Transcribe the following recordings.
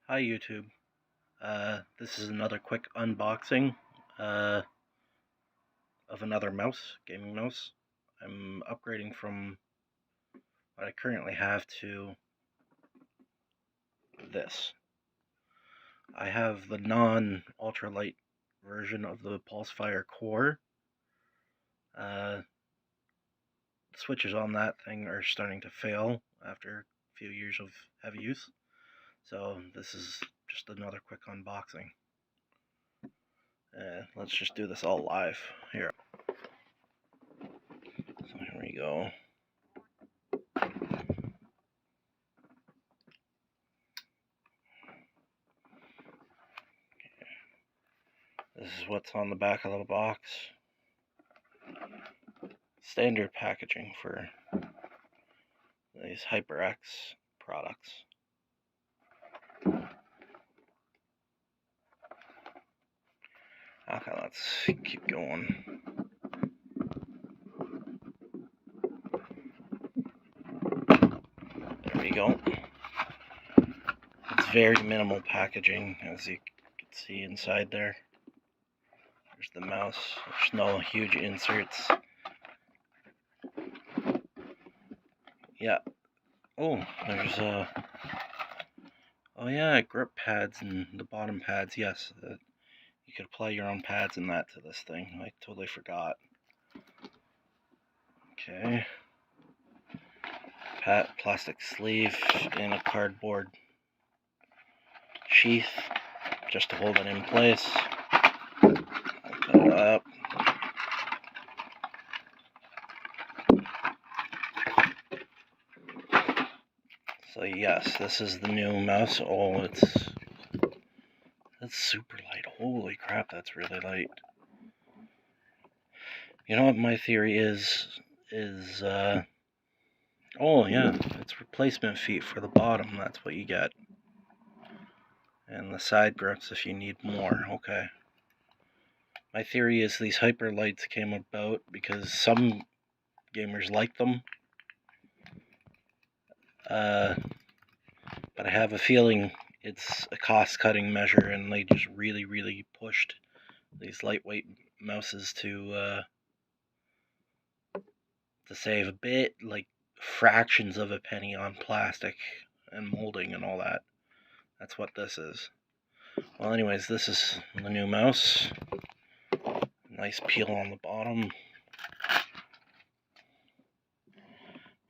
Hi YouTube. This is another quick unboxing of another mouse, gaming mouse. I'm upgrading from what I currently have to this. I have the non-ultralight version of the PulseFire core. The switches on that thing are starting to fail after a few years of heavy use. So this is just another quick unboxing. Let's just do this all live here. So here we go. This is what's on the back of the box. Standard packaging for these HyperX products. Okay, let's keep going. There we go. It's very minimal packaging, as you can see inside there. There's the mouse. There's no huge inserts. Yeah. Oh, there's oh yeah, grip pads and the bottom pads. Yes, you could apply your own pads in that to this thing. I totally forgot. Okay. Plastic sleeve and a cardboard sheath just to hold it in place. Open it up. So yes, this is the new mouse. Oh, it's super light. Holy crap, that's really light. You know what my theory is oh yeah, it's replacement feet for the bottom. That's what you get. And the side grips if you need more. Okay. My theory is these hyper lights came about because some gamers like them. But I have a feeling it's a cost-cutting measure, and they just really pushed these lightweight mouses to save a bit, like fractions of a penny on plastic and molding and all that. That's what this is. Well, anyways, this is the new mouse. Nice peel on the bottom.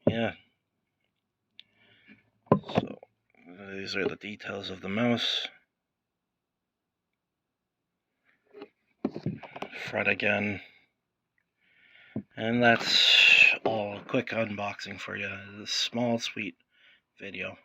Yeah. So, these are the details of the mouse. Fret again. And that's all. Quick unboxing for you. This small, sweet video.